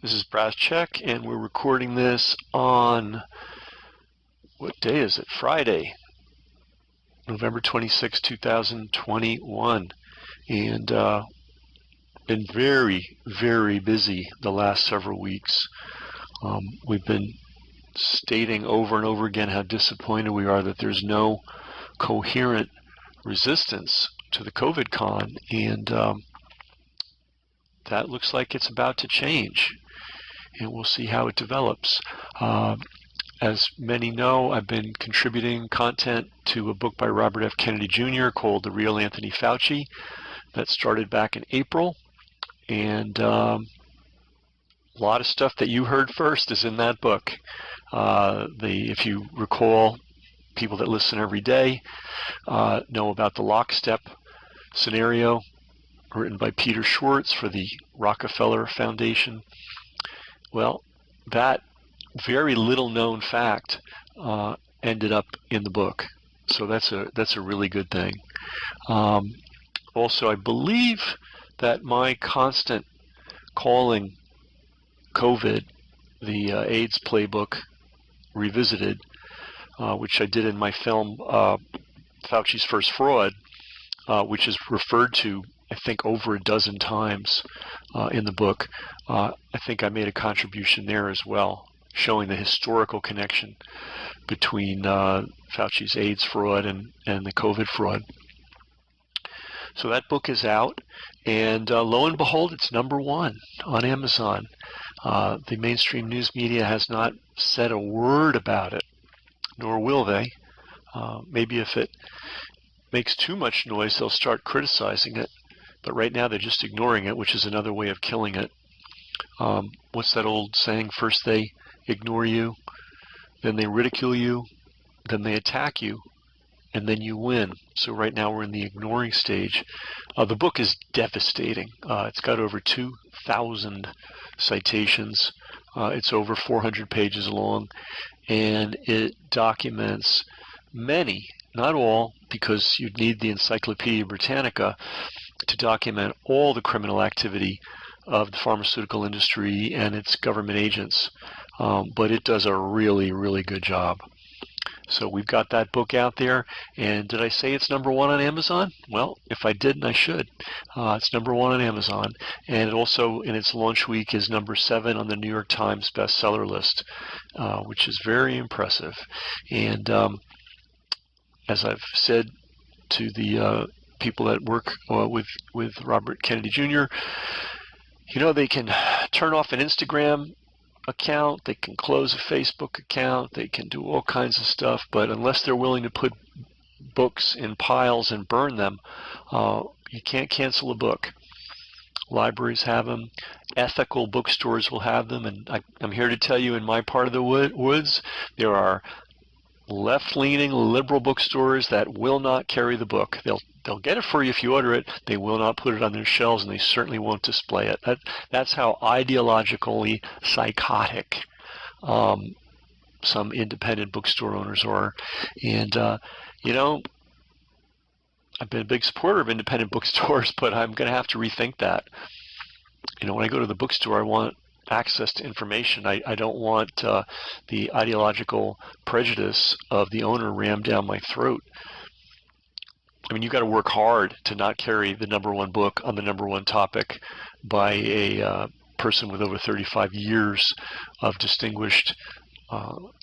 This is Check, and we're recording this on, what day is it? Friday, November 26, 2021. And been very, very busy the last several weeks. We've been stating over and over again how disappointed we are that there's no coherent resistance to the COVID con, and that looks like it's about to change, and we'll see how it develops. As many know, I've been contributing content to a book by Robert F. Kennedy Jr. called The Real Anthony Fauci that started back in April, and a lot of stuff that you heard first is in that book. If you recall, people that listen every day know about the lockstep scenario written by Peter Schwartz for the Rockefeller Foundation. Well, that very little known fact ended up in the book, so that's a really good thing. Also, I believe that my constant calling COVID the AIDS playbook revisited, which I did in my film Fauci's First Fraud, which is referred to, I think, over a dozen times in the book. I think I made a contribution there as well, showing the historical connection between Fauci's AIDS fraud and the COVID fraud. So that book is out, and lo and behold, it's #1 on Amazon. The mainstream news media has not said a word about it, nor will they. Maybe if it makes too much noise, they'll start criticizing it. But right now, they're just ignoring it, which is another way of killing it. What's that old saying? First they ignore you, then they ridicule you, then they attack you, and then you win. So right now we're in the ignoring stage. The book is devastating. It's got over 2,000 citations. It's over 400 pages long, and it documents many, not all, because you'd need the Encyclopedia Britannica to document all the criminal activity of the pharmaceutical industry and its government agents. But it does a really, really good job. So we've got that book out there. And did I say it's #1 on Amazon? Well, if I didn't, I should. It's #1 on Amazon. And it also, in its launch week, is #7 on the New York Times bestseller list, which is very impressive. And as I've said to the people that work with Robert Kennedy Jr., you know, they can turn off an Instagram account, they can close a Facebook account, they can do all kinds of stuff, but unless they're willing to put books in piles and burn them, you can't cancel a book. Libraries have them, ethical bookstores will have them, and I'm here to tell you, in my part of the woods, there are left-leaning liberal bookstores that will not carry the book. They'll get it for you if you order it. They will not put it on their shelves, and they certainly won't display it. That's how ideologically psychotic some independent bookstore owners are. And you know, I've been a big supporter of independent bookstores, but I'm going to have to rethink that. You know, when I go to the bookstore, I want access to information. I don't want the ideological prejudice of the owner rammed down my throat. I mean, you've got to work hard to not carry the #1 book on the #1 topic by a person with over 35 years of distinguished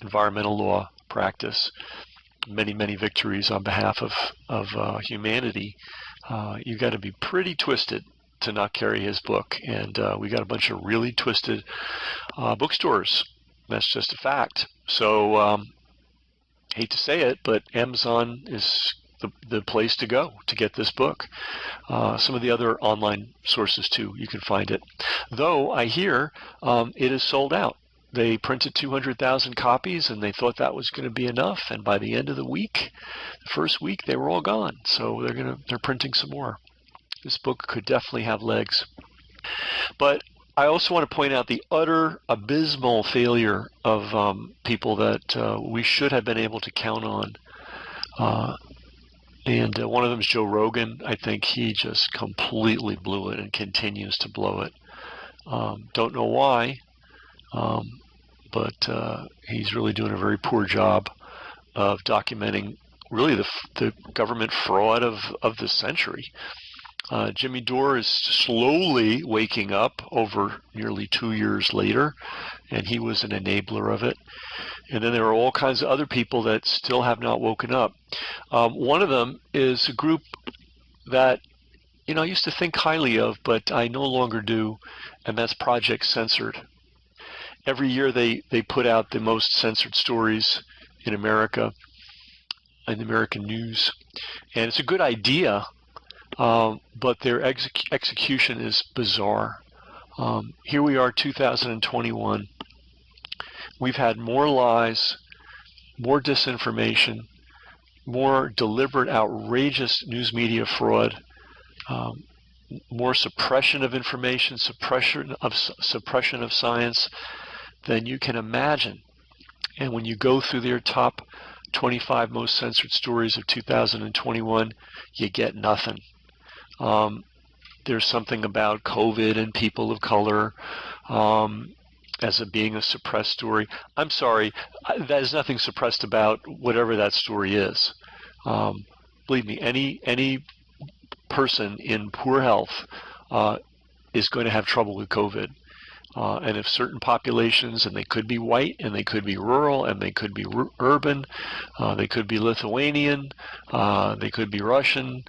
environmental law practice, many, many victories on behalf of humanity. You've got to be pretty twisted to not carry his book, and we got a bunch of really twisted bookstores. That's just a fact. So hate to say it, but Amazon is the place to go to get this book. Some of the other online sources too, you can find it, though I hear it is sold out. They printed 200,000 copies, and they thought that was going to be enough, and by the end of the week, the first week, they were all gone. So they're printing some more. This book could definitely have legs. But I also want to point out the utter abysmal failure of people that we should have been able to count on. And one of them is Joe Rogan. I think he just completely blew it and continues to blow it. Don't know why. Um, but he's really doing a very poor job of documenting really the government fraud of the century. Jimmy Dore is slowly waking up over nearly 2 years later, and he was an enabler of it. And then there are all kinds of other people that still have not woken up. One of them is a group that I used to think highly of, but I no longer do, and that's Project Censored. Every year they put out the most censored stories in America, in the American news, and it's a good idea, but their execution is bizarre. Here we are, 2021. We've had more lies, more disinformation, more deliberate, outrageous news media fraud, more suppression of information, suppression of science than you can imagine. And when you go through their top 25 most censored stories of 2021, you get nothing. There's something about COVID and people of color as being a suppressed story. I'm sorry, there's nothing suppressed about whatever that story is. Believe me, any person in poor health is going to have trouble with COVID. And if certain populations, and they could be white, and they could be rural, and they could be urban, they could be Lithuanian, they could be Russian,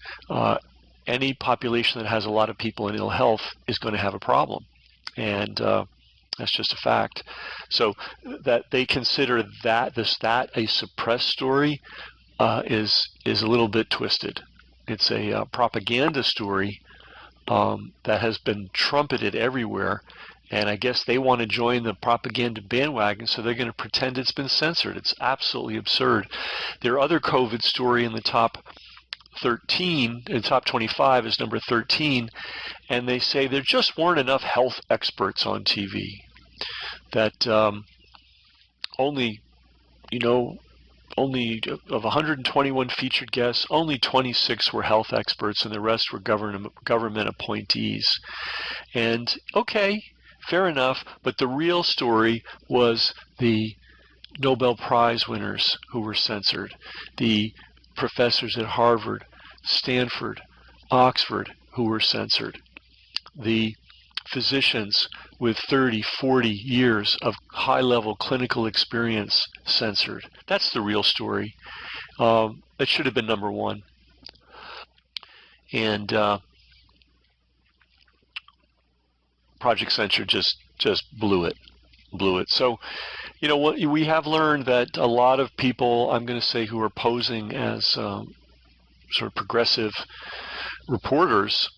any population that has a lot of people in ill health is going to have a problem. And that's just a fact. So that they consider that a suppressed story is a little bit twisted. It's a propaganda story that has been trumpeted everywhere, and I guess they want to join the propaganda bandwagon, so they're going to pretend it's been censored. It's absolutely absurd. Their other COVID story in the top 13, in top 25 is number 13, and they say there just weren't enough health experts on TV. That only of 121 featured guests, only 26 were health experts, and the rest were government appointees. And okay, fair enough, but the real story was the Nobel Prize winners who were censored, the professors at Harvard, Stanford, Oxford who were censored, the physicians with 30, 40 years of high-level clinical experience censored. That's the real story. That should have been number one. And Project Censored just blew it. So, what we have learned that a lot of people, I'm going to say, who are posing as sort of progressive reporters,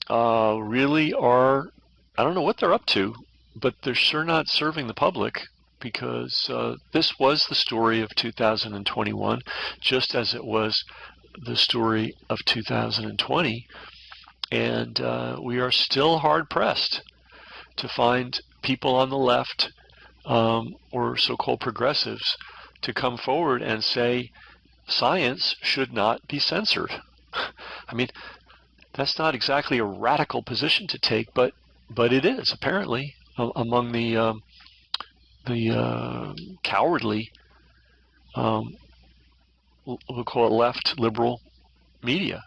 really are, I don't know what they're up to, but they're sure not serving the public, because this was the story of 2021, just as it was the story of 2020, and we are still hard-pressed to find people on the left or so-called progressives to come forward and say science should not be censored. I mean, that's not exactly a radical position to take, but it is apparently among the cowardly, we'll call it left liberal media.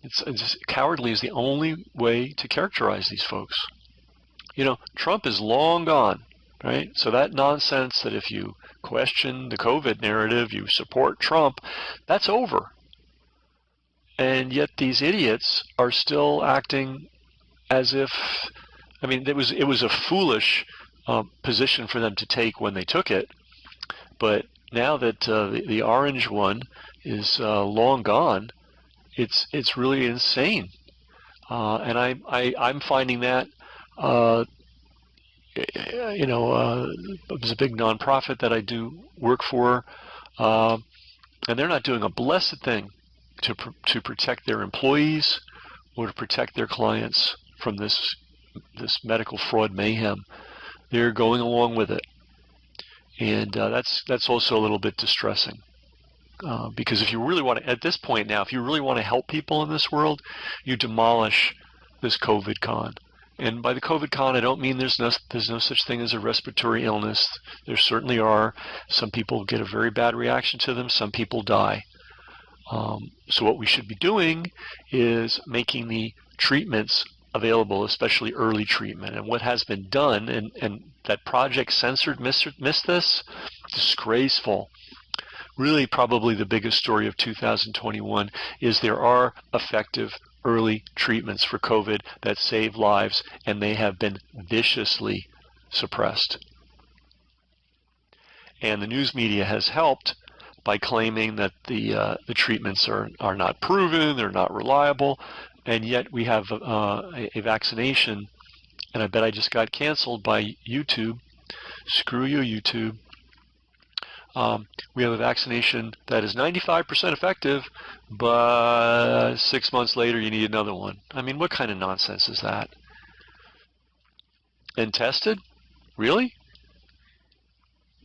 It's cowardly is the only way to characterize these folks. Trump is long gone, right? So that nonsense that if you question the COVID narrative, you support Trump, that's over. And yet these idiots are still acting as if, I mean, it was a foolish position for them to take when they took it, but now that the orange one is long gone, it's really insane, and I'm finding that there's a big nonprofit that I do work for, and they're not doing a blessed thing to protect their employees or to protect their clients from this medical fraud mayhem. They're going along with it, and that's also a little bit distressing. Because if you really want to, at this point now, if you really want to help people in this world, you demolish this COVID con. And by the COVID con, I don't mean there's no such thing as a respiratory illness. There certainly are. Some people get a very bad reaction to them. Some people die. So what we should be doing is making the treatments available, especially early treatment. And what has been done, and that Project Censored missed this, disgraceful. Really, probably the biggest story of 2021 is there are effective early treatments for COVID that save lives, and they have been viciously suppressed. And the news media has helped by claiming that the treatments are not proven, they're not reliable, and yet we have a vaccination, and I bet I just got canceled by YouTube. Screw you, YouTube. We have a vaccination that is 95% effective, but 6 months later you need another one. I mean, what kind of nonsense is that? And tested? Really?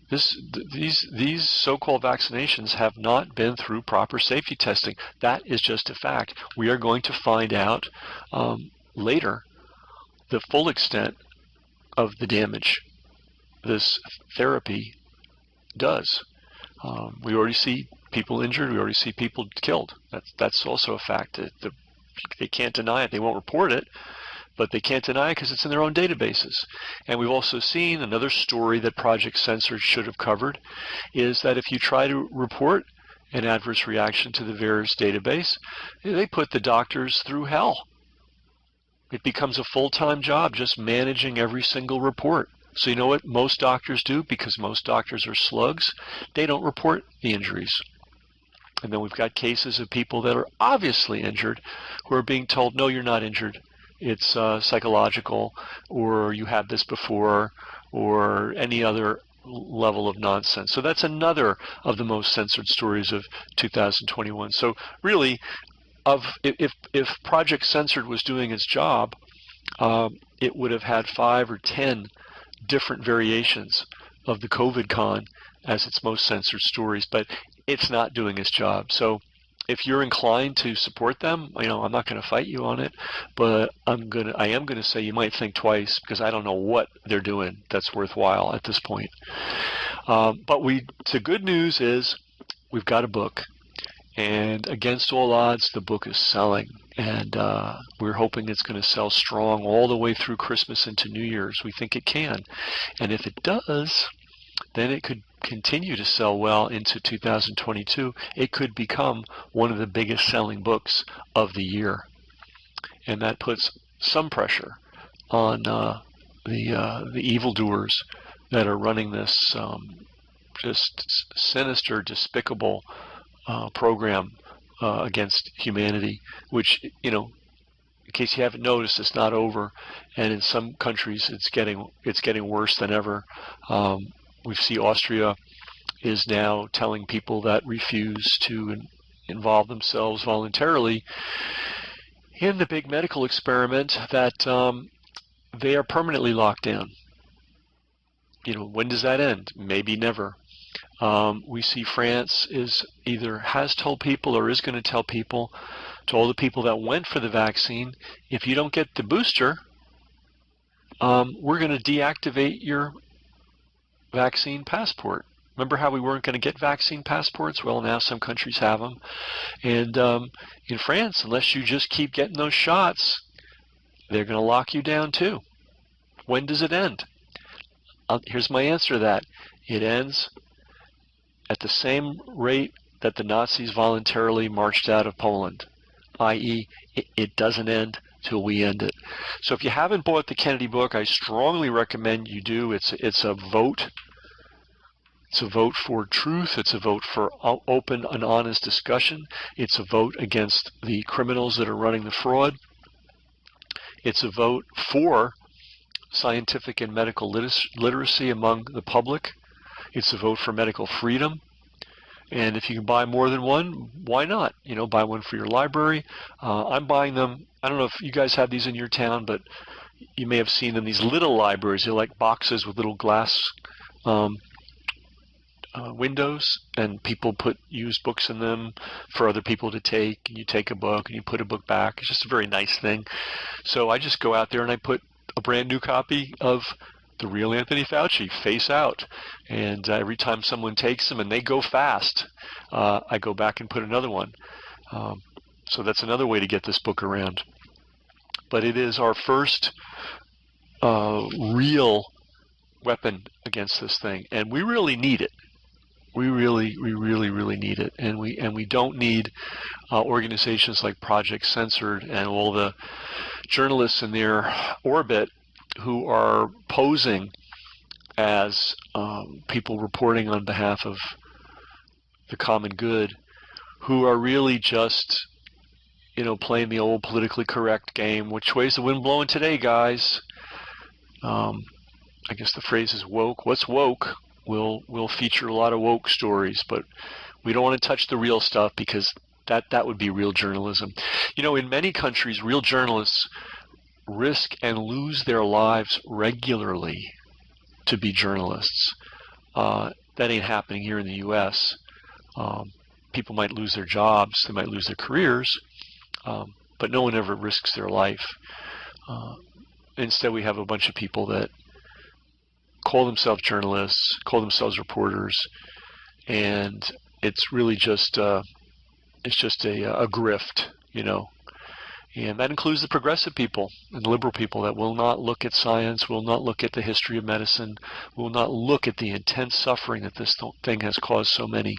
These so-called vaccinations have not been through proper safety testing. That is just a fact. We are going to find out later the full extent of the damage this therapy does. We already see people injured. We already see people killed. That's also a fact. They can't deny it. They won't report it, but they can't deny it because it's in their own databases. And we've also seen another story that Project Censored should have covered is that if you try to report an adverse reaction to the VAERS database, they put the doctors through hell. It becomes a full-time job just managing every single report. So you know what most doctors do? Because most doctors are slugs, they don't report the injuries. And then we've got cases of people that are obviously injured who are being told, no, you're not injured. It's psychological, or you had this before, or any other level of nonsense. So that's another of the most censored stories of 2021. So really, if Project Censored was doing its job, it would have had 5 or 10 different variations of the COVID con as its most censored stories, but it's not doing its job. So if you're inclined to support them, I'm not going to fight you on it, but I am going to say you might think twice, because I don't know what they're doing that's worthwhile at this point. But the good news is we've got a book, and against all odds, the book is selling. And we're hoping it's going to sell strong all the way through Christmas into New Year's. We think it can. And if it does, then it could continue to sell well into 2022. It could become one of the biggest selling books of the year. And that puts some pressure on the evildoers that are running this just sinister, despicable program against humanity, which, in case you haven't noticed, it's not over, and in some countries it's getting worse than ever. We see Austria is now telling people that refuse to involve themselves voluntarily in the big medical experiment that they are permanently locked down. When does that end? Maybe never. We see France either has told people or is going to tell people, to all the people that went for the vaccine, if you don't get the booster, we're going to deactivate your vaccine passport. Remember how we weren't going to get vaccine passports? Well, now some countries have them. And in France, unless you just keep getting those shots, they're going to lock you down too. When does it end? Here's my answer to that. It ends at the same rate that the Nazis voluntarily marched out of Poland, i.e., it doesn't end till we end it. So if you haven't bought the Kennedy book, I strongly recommend you do. It's a vote. It's a vote for truth. It's a vote for open and honest discussion. It's a vote against the criminals that are running the fraud. It's a vote for scientific and medical literacy among the public. It's a vote for medical freedom. And if you can buy more than one, why not? Buy one for your library. I'm buying them. I don't know if you guys have these in your town, but you may have seen them, these little libraries. They're like boxes with little glass windows, and people put used books in them for other people to take, and you take a book and you put a book back. It's just a very nice thing. So I just go out there and I put a brand new copy of The Real Anthony Fauci, Face Out. And every time someone takes them and they go fast, I go back and put another one. So that's another way to get this book around. But it is our first real weapon against this thing, and we really need it. We really need it, and we don't need organizations like Project Censored and all the journalists in their orbit who are posing as people reporting on behalf of the common good, who are really just, playing the old politically correct game. Which way's the wind blowing today, guys? I guess the phrase is woke. What's woke? We'll feature a lot of woke stories, but we don't want to touch the real stuff, because that would be real journalism. In many countries, real journalists risk and lose their lives regularly to be journalists. That ain't happening here in the U.S. People might lose their jobs, they might lose their careers, but no one ever risks their life. Instead, we have a bunch of people that call themselves journalists, call themselves reporters, and it's really just a grift, And that includes the progressive people and the liberal people that will not look at science, will not look at the history of medicine, will not look at the intense suffering that this thing has caused so many,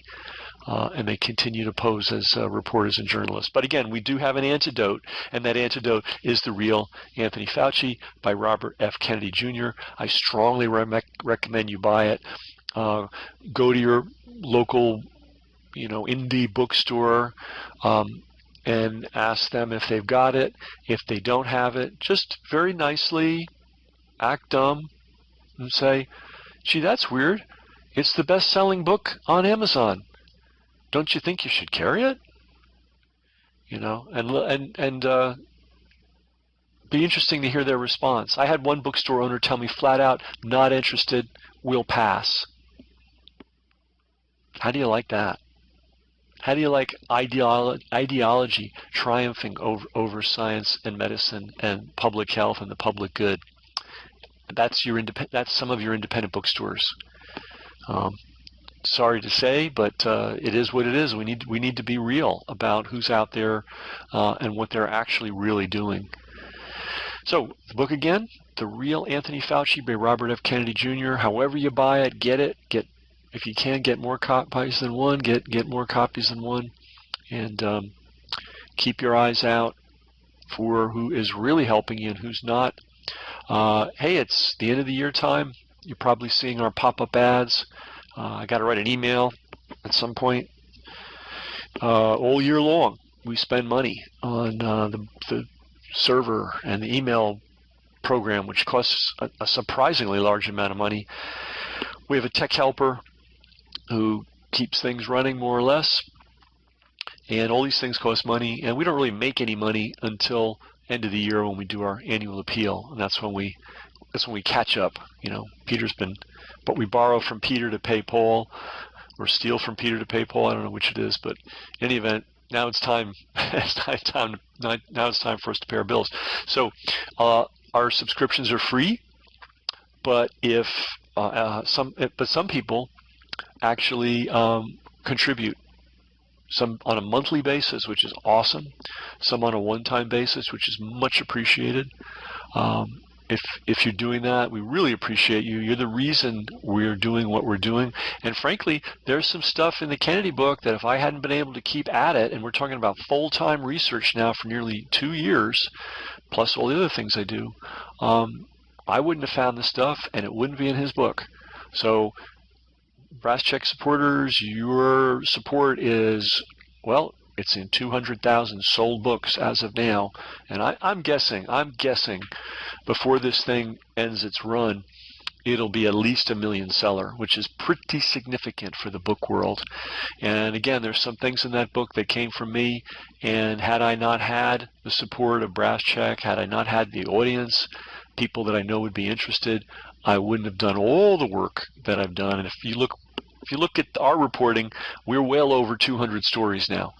and they continue to pose as reporters and journalists. But again, we do have an antidote, and that antidote is The Real Anthony Fauci by Robert F. Kennedy Jr. I strongly recommend you buy it. Go to your local, indie bookstore, and ask them if they've got it. If they don't have it, just very nicely act dumb and say, "Gee, that's weird. It's the best-selling book on Amazon. Don't you think you should carry it?" And be interesting to hear their response. I had one bookstore owner tell me flat out, "Not interested, we'll pass." How do you like that? How do you like ideology triumphing over science and medicine and public health and the public good? That's some of your independent bookstores. Sorry to say, but it is what it is. We need to be real about who's out there and what they're actually really doing. So the book again, The Real Anthony Fauci by Robert F. Kennedy Jr. However you buy it, get it. If you can get more copies than one, get more copies than one, and keep your eyes out for who is really helping you and who's not. Hey, it's the end of the year time. You're probably seeing our pop-up ads. I got to write an email at some point. All year long, we spend money on the server and the email program, which costs a surprisingly large amount of money. We have a tech helper who keeps things running more or less, and all these things cost money, and we don't really make any money until end of the year when we do our annual appeal, and that's when we catch up. But we borrow from Peter to pay Paul, or steal from Peter to pay Paul. I don't know which it is, but in any event, now it's time. Now it's time for us to pay our bills. So our subscriptions are free, but some people actually contribute, some on a monthly basis, which is awesome, some on a one-time basis, which is much appreciated. If you're doing that, we really appreciate you. You're the reason we're doing what we're doing. And frankly, there's some stuff in the Kennedy book that if I hadn't been able to keep at it, and we're talking about full-time research now for nearly 2 years, plus all the other things I do, I wouldn't have found this stuff, and it wouldn't be in his book. So Brass Check supporters, your support is, well, it's in 200,000 sold books as of now, and I'm guessing before this thing ends its run, it'll be at least 1 million seller, which is pretty significant for the book world. And again, there's some things in that book that came from me, and had I not had the support of Brass Check, had I not had the audience, people that I know would be interested, I wouldn't have done all the work that I've done. And if you look if you look at our reporting, we're well over 200 stories now.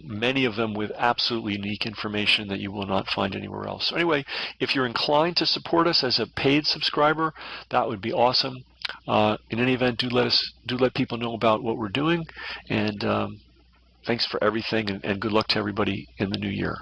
Many of them with absolutely unique information that you will not find anywhere else. So anyway, if you're inclined to support us as a paid subscriber, that would be awesome. In any event, do let people know about what we're doing, and thanks for everything, and good luck to everybody in the new year.